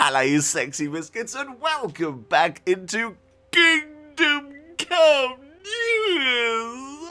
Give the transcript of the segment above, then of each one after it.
Hello, you sexy biscuits, and welcome back into Kingdom Come News!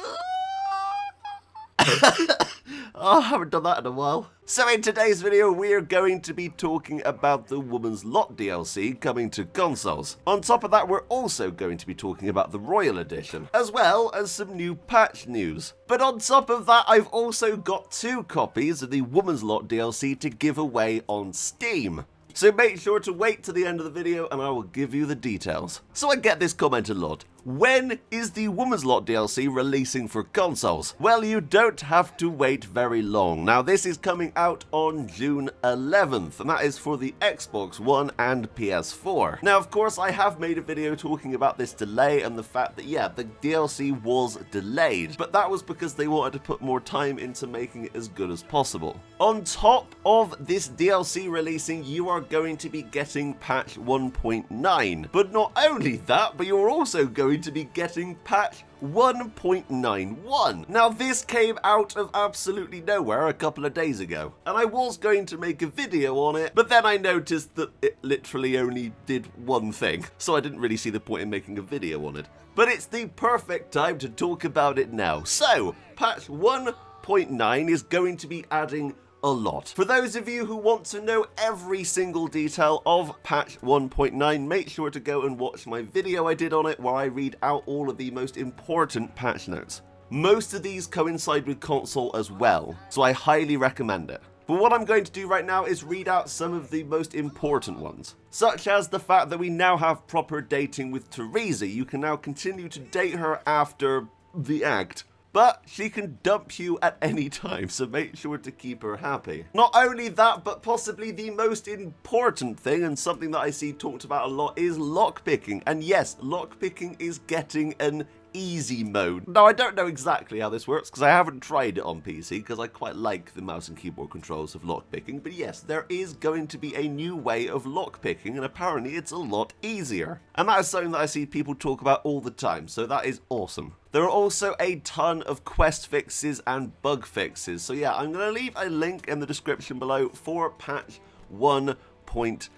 Oh, I haven't done that in a while. So in today's video, we're going to be talking about the Woman's Lot DLC coming to consoles. On top of that, we're also going to be talking about the Royal Edition, as well as some new patch news. But on top of that, I've also got 2 copies of the Woman's Lot DLC to give away on Steam. So make sure to wait to the end of the video and I will give you the details. So I get this comment a lot. When is the Woman's Lot DLC releasing for consoles? Well, you don't have to wait very long. Now, this is coming out on June 11th, and that is for the Xbox One and PS4. Now, of course, I have made a video talking about this delay and the fact that, yeah, the DLC was delayed, but that was because they wanted to put more time into making it as good as possible. On top of this DLC releasing, you are going to be getting patch 1.9. But not only that, but you're also going to be getting patch 1.91. Now, this came out of absolutely nowhere a couple of days ago, and I was going to make a video on it, but then I noticed that it literally only did one thing, so I didn't really see the point in making a video on it. But it's the perfect time to talk about it now. So, patch 1.9 is going to be adding a lot. For those of you who want to know every single detail of patch 1.9, make sure to go and watch my video I did on it where I read out all of the most important patch notes. Most of these coincide with console as well, so I highly recommend it. But what I'm going to do right now is read out some of the most important ones, such as the fact that we now have proper dating with Theresa. You can now continue to date her after the act, but she can dump you at any time, so make sure to keep her happy. Not only that, but possibly the most important thing, and something that I see talked about a lot, is lockpicking. And yes, lockpicking is getting an easy mode. Now, I don't know exactly how this works because I haven't tried it on PC because I quite like the mouse and keyboard controls of lockpicking, but yes, there is going to be a new way of lockpicking and apparently it's a lot easier. And that is something that I see people talk about all the time, so that is awesome. There are also a ton of quest fixes and bug fixes, so yeah, I'm going to leave a link in the description below for patch 1.9.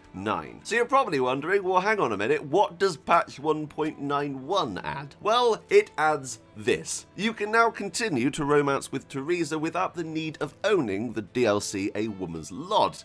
So you're probably wondering, well, hang on a minute, what does patch 1.91 add? Well, it adds this. You can now continue to romance with Theresa without the need of owning the DLC A Woman's Lot.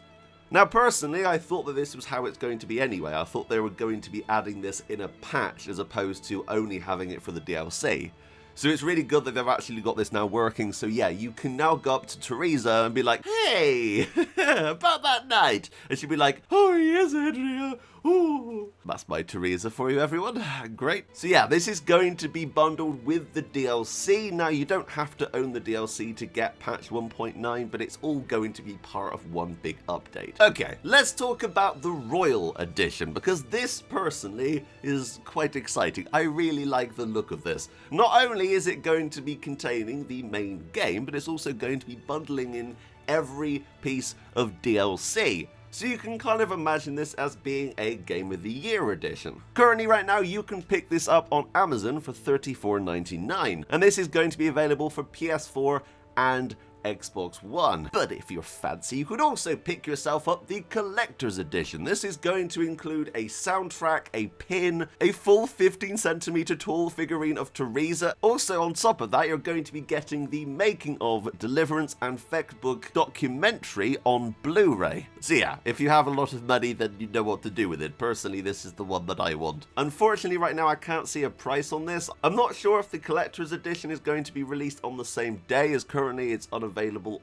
Now, personally, I thought that this was how it's going to be anyway. I thought they were going to be adding this in a patch as opposed to only having it for the DLC. So it's really good that they've actually got this now working, so yeah, you can now go up to Theresa and be like, hey, about that night. And she'll be like, oh yes, Adria, ooh. That's my Theresa for you, everyone. Great. So yeah, this is going to be bundled with the DLC. Now, you don't have to own the DLC to get patch 1.9, but it's all going to be part of one big update. Okay, let's talk about the Royal Edition, because this personally is quite exciting. I really like the look of this. Not only is it going to be containing the main game, but it's also going to be bundling in every piece of DLC. So you can kind of imagine this as being a Game of the Year edition. Currently right now you can pick this up on Amazon for $34.99, and this is going to be available for PS4 and Xbox One. But if you're fancy, you could also pick yourself up the Collector's Edition. This is going to include a soundtrack, a pin, a full 15cm tall figurine of Theresa. Also on top of that, you're going to be getting the making of Deliverance and Fechtbook documentary on Blu-ray. So yeah, if you have a lot of money, then you know what to do with it. Personally, this is the one that I want. Unfortunately, right now I can't see a price on this. I'm not sure if the Collector's Edition is going to be released on the same day, as currently it's unavailable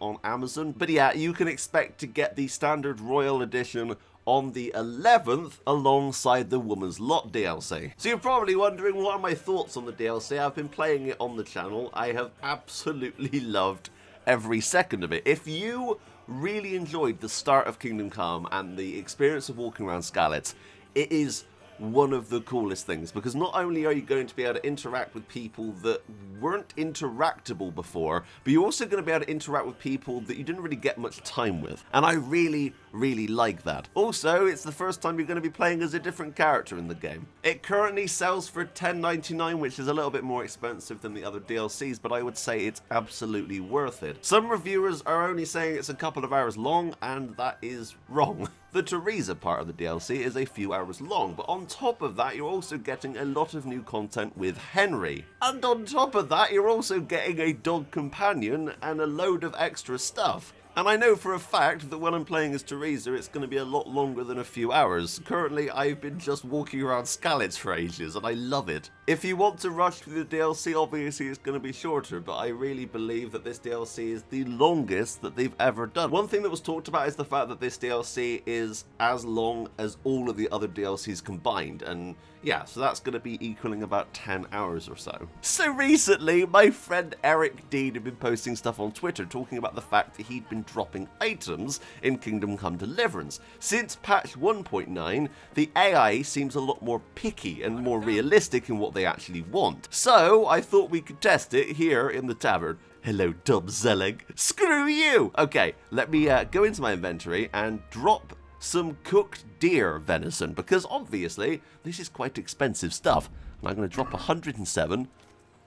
on Amazon. But yeah, you can expect to get the standard Royal Edition on the 11th alongside the Woman's Lot DLC. So you're probably wondering, what are my thoughts on the DLC? I've been playing it on the channel. I have absolutely loved every second of it. If you really enjoyed the start of Kingdom Come and the experience of walking around Skalitz, it is one of the coolest things, because not only are you going to be able to interact with people that weren't interactable before, but you're also going to be able to interact with people that you didn't really get much time with. And I really, really like that. Also, it's the first time you're going to be playing as a different character in the game. It currently sells for $10.99, which is a little bit more expensive than the other DLCs, but I would say it's absolutely worth it. Some reviewers are only saying it's a couple of hours long, and that is wrong. The Theresa part of the DLC is a few hours long, but on top of that, you're also getting a lot of new content with Henry. And on top of that, you're also getting a dog companion and a load of extra stuff. And I know for a fact that when I'm playing as Theresa, it's going to be a lot longer than a few hours. Currently, I've been just walking around Skalitz for ages, and I love it. If you want to rush through the DLC, obviously it's going to be shorter, but I really believe that this DLC is the longest that they've ever done. One thing that was talked about is the fact that this DLC is as long as all of the other DLCs combined, and yeah, so that's going to be equaling about 10 hours or so. So recently, my friend Eric Dean had been posting stuff on Twitter talking about the fact that he'd been dropping items in Kingdom Come Deliverance. Since patch 1.9, the AI seems a lot more picky and more realistic in what they actually want. So I thought we could test it here in the tavern. Hello, Dub Zelig. Screw you! Okay, let me go into my inventory and drop some cooked deer venison, because obviously this is quite expensive stuff. And I'm going to drop 107. I'm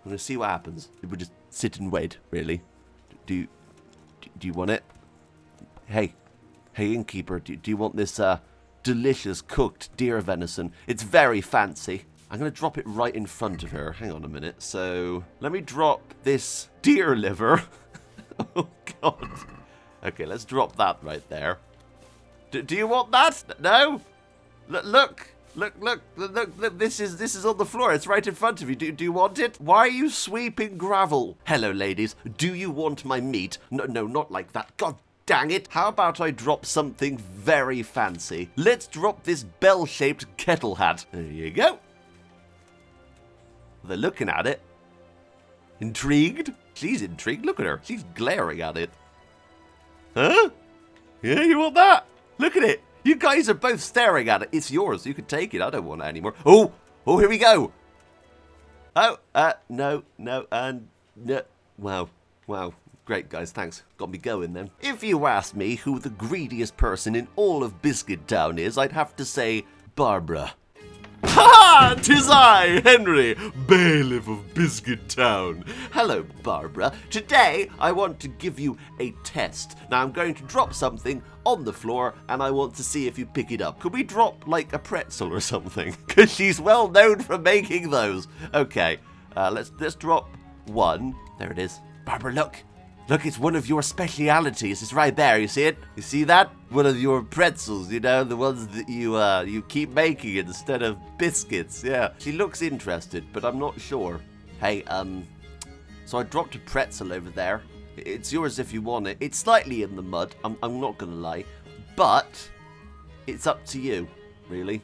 going to see what happens. We'll just sit and wait, really. Do you want it? Hey, innkeeper, do you want this delicious cooked deer venison? It's very fancy. I'm going to drop it right in front of her. Hang on a minute. So let me drop this deer liver. Oh, God. Okay, let's drop that right there. Do you want that? No? Look, this is on the floor. It's right in front of you. Do you want it? Why are you sweeping gravel? Hello, ladies. Do you want my meat? No, not like that. God dang it. How about I drop something very fancy? Let's drop this bell-shaped kettle hat. There you go. They're looking at it. Intrigued? She's intrigued. Look at her. She's glaring at it. Huh? Yeah, you want that? Look at it. You guys are both staring at it. It's yours. You can take it. I don't want it anymore. Oh, here we go. Oh, no, and no. Wow. Great, guys. Thanks. Got me going then. If you ask me who the greediest person in all of Biscuit Town is, I'd have to say Barbara. Ha! 'Tis I, Henry, bailiff of Biscuit Town. Hello, Barbara. Today, I want to give you a test. Now, I'm going to drop something on the floor, and I want to see if you pick it up. Could we drop, like, a pretzel or something? Because she's well known for making those. Okay, let's drop one. There it is. Barbara, look. Look, it's one of your specialities. It's right there. You see it? You see that? One of your pretzels, you know, the ones that you keep making instead of biscuits. Yeah. She looks interested, but I'm not sure. Hey, so I dropped a pretzel over there. It's yours if you want it. It's slightly in the mud. I'm not gonna lie, but it's up to you, really.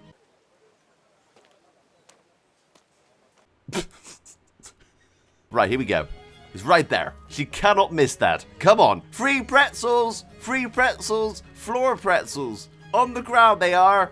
Right, here we go. It's right there. She cannot miss that. Come on. Free pretzels, floor pretzels. On the ground they are.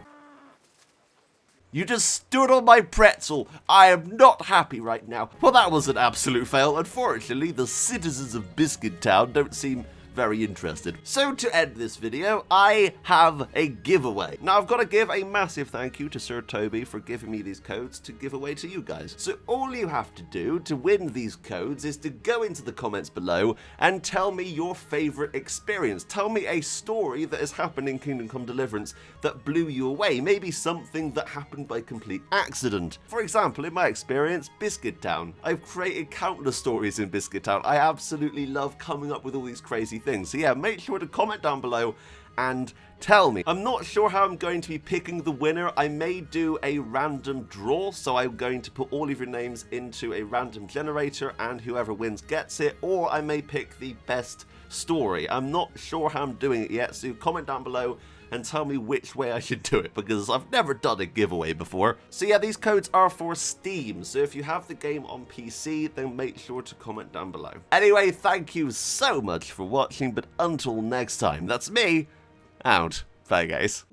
You just stood on my pretzel. I am not happy right now. Well, that was an absolute fail. Unfortunately, the citizens of Biscuit Town don't seem very interested. So to end this video, I have a giveaway. Now I've got to give a massive thank you to Sir Toby for giving me these codes to give away to you guys. So all you have to do to win these codes is to go into the comments below and tell me your favorite experience. Tell me a story that has happened in Kingdom Come Deliverance that blew you away. Maybe something that happened by complete accident. For example, in my experience, Biscuit Town. I've created countless stories in Biscuit Town. I absolutely love coming up with all these crazy things. So yeah, make sure to comment down below and tell me. I'm not sure how I'm going to be picking the winner. I may do a random draw, so I'm going to put all of your names into a random generator and whoever wins gets it, or I may pick the best story. I'm not sure how I'm doing it yet, so comment down below and tell me which way I should do it, because I've never done a giveaway before. So yeah, these codes are for Steam, so if you have the game on PC, then make sure to comment down below. Anyway, thank you so much for watching, but until next time, that's me, out. Bye, guys.